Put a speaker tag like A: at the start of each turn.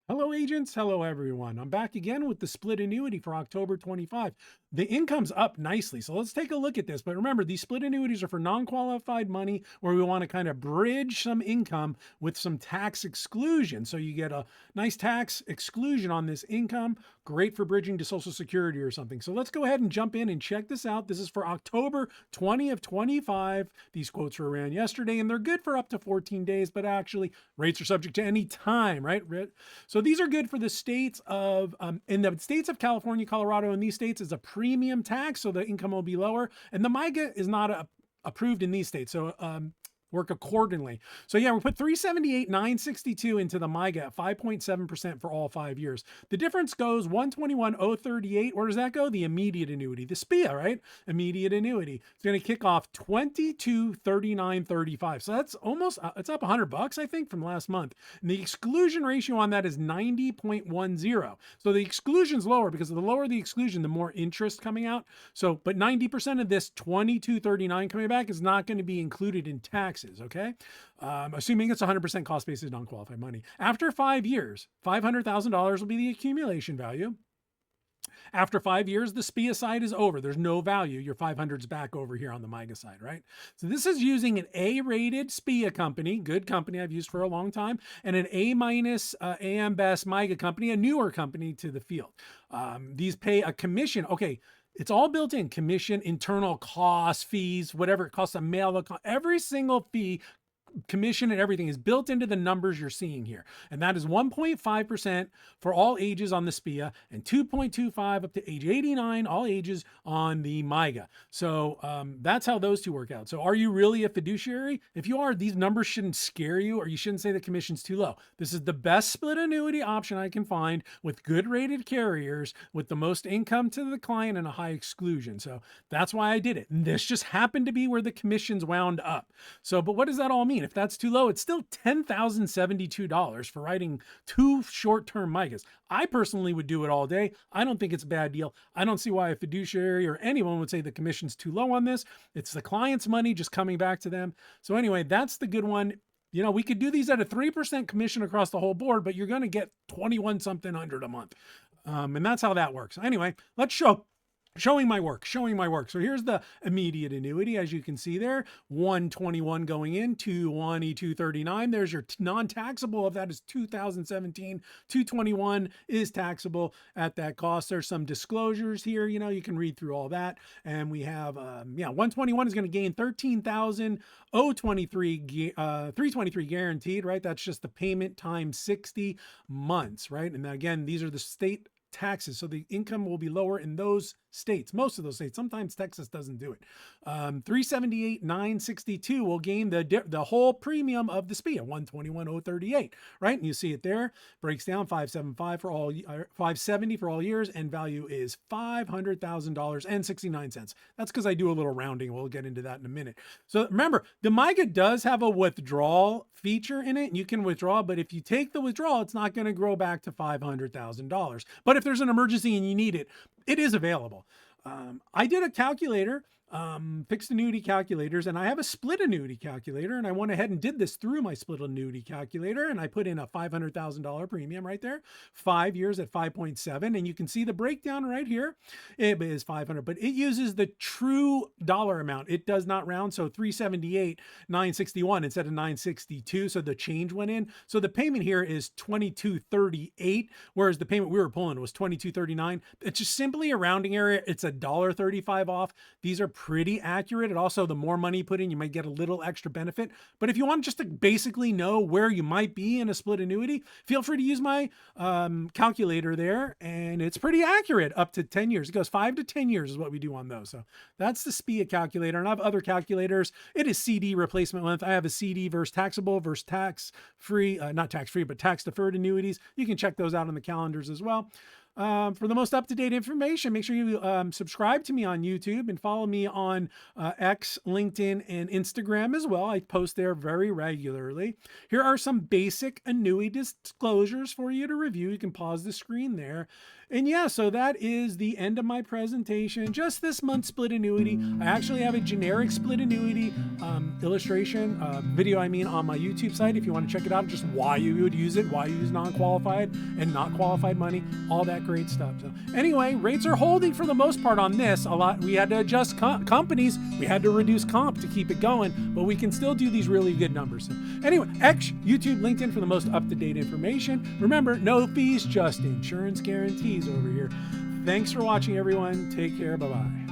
A: Hello, agents. Hello, everyone. I'm back again with the split annuity for October 25. The income's up nicely. So let's take a look at this. But remember, these split annuities are for non-qualified money where we want to kind of bridge some income with some tax exclusion. So you get a nice tax exclusion on this income. Great for bridging to Social Security or something. So let's go ahead and jump in and check this out. This is for October 20 of 25. These quotes were ran yesterday and they're good for up to 14 days, but actually rates are subject to any time, right? So these are good for the states of, in the states of California, Colorado, and these states is a premium tax, so the income will be lower. And the MYGA is not approved in these states. So work accordingly. So yeah, we put 378,962 into the MYGA at 5.7% for all 5 years. The difference goes 121,038. Where does that go? The immediate annuity, the SPIA, right? Immediate annuity. It's going to kick off 2239.35. So that's almost it's up $100, I think, from last month. And the exclusion ratio on that is 90.10. So the exclusion's lower because the lower the exclusion, the more interest coming out. So, but 90% of this 2239 coming back is not going to be included in taxes. Okay. Assuming it's 100% cost basis non-qualified money. After 5 years, $500,000 will be the accumulation value. After 5 years, the SPIA side is over. There's no value. Your 500's back over here on the MYGA side, right? So this is using an A-rated SPIA company, good company I've used for a long time, and an A-minus AM Best MYGA company, a newer company to the field. These pay a commission. Okay. It's all built in: commission, internal costs, fees, whatever it costs to mail the, every single fee, commission, and everything is built into the numbers you're seeing here. And that is 1.5% for all ages on the SPIA and 2.25 up to age 89, all ages on the MYGA. So that's how those two work out. So are you really a fiduciary? If you are, these numbers shouldn't scare you, or you shouldn't say the commission's too low. This is the best split annuity option I can find with good rated carriers with the most income to the client and a high exclusion. So that's why I did it. And this just happened to be where the commissions wound up. So, but what does that all mean? If that's too low, it's still $10,072 for writing 2 short-term MYGAs. I personally would do it all day. I don't think it's a bad deal. I don't see why a fiduciary or anyone would say the commission's too low on this. It's the client's money just coming back to them. So anyway, that's the good one. You know, we could do these at a 3% commission across the whole board, but you're going to get 21 something hundred a month. And that's how that works. Anyway, let's showing my work. So here's the immediate annuity, as you can see there, 121 going in, 220,239. There's your non-taxable of that is 2017. 221 is taxable at that cost. There's some disclosures here. You know, you can read through all that. And we have, 121 is going to gain 13,023, 323 guaranteed, right? That's just the payment times 60 months, right? And again, these are the state taxes. So the income will be lower in those states, most of those states. Sometimes Texas doesn't do it. 378,962 will gain the whole premium of the SPIA, 121,038, right? And you see it there. Breaks down 575 for all, 570 for all years, and value is $500,000.69. That's because I do a little rounding. We'll get into that in a minute. So remember, the MYGA does have a withdrawal feature in it, and you can withdraw, but if you take the withdrawal, it's not going to grow back to $500,000. But if there's an emergency and you need it, it is available. I did a calculator, fixed annuity calculators, and I have a split annuity calculator, and I went ahead and did this through my split annuity calculator, and I put in a $500,000 premium right there, 5 years at 5.7, and you can see the breakdown right here. It is 500, but it uses the true dollar amount. It does not round, so 378,961 instead of 962, so the change went in. So the payment here is 2238, whereas the payment we were pulling was 2239. It's just simply a rounding area. It's $1.35 off. These are pretty accurate. And also, the more money you put in, you might get a little extra benefit. But if you want just to basically know where you might be in a split annuity, feel free to use my calculator there. And it's pretty accurate up to 10 years. It goes 5 to 10 years is what we do on those. So that's the SPIA calculator. And I have other calculators. It is CD replacement length. I have a CD versus taxable versus tax-free, not tax-free, but tax-deferred annuities. You can check those out on the calendars as well. For the most up-to-date information, make sure you subscribe to me on YouTube and follow me on X, LinkedIn, and Instagram as well. I post there very regularly. Here are some basic annuity disclosures for you to review. You can pause the screen there. And yeah, so that is the end of my presentation. Just this month's split annuity. I actually have a generic split annuity illustration, video on my YouTube site. If you want to check it out, just why you would use it, why you use non-qualified and not qualified money, all that great stuff. So anyway, rates are holding for the most part on this. A lot, we had to adjust companies. We had to reduce comp to keep it going, but we can still do these really good numbers. So anyway, X, YouTube, LinkedIn for the most up-to-date information. Remember, no fees, just insurance guarantees over here. Thanks for watching, everyone. Take care. Bye-bye.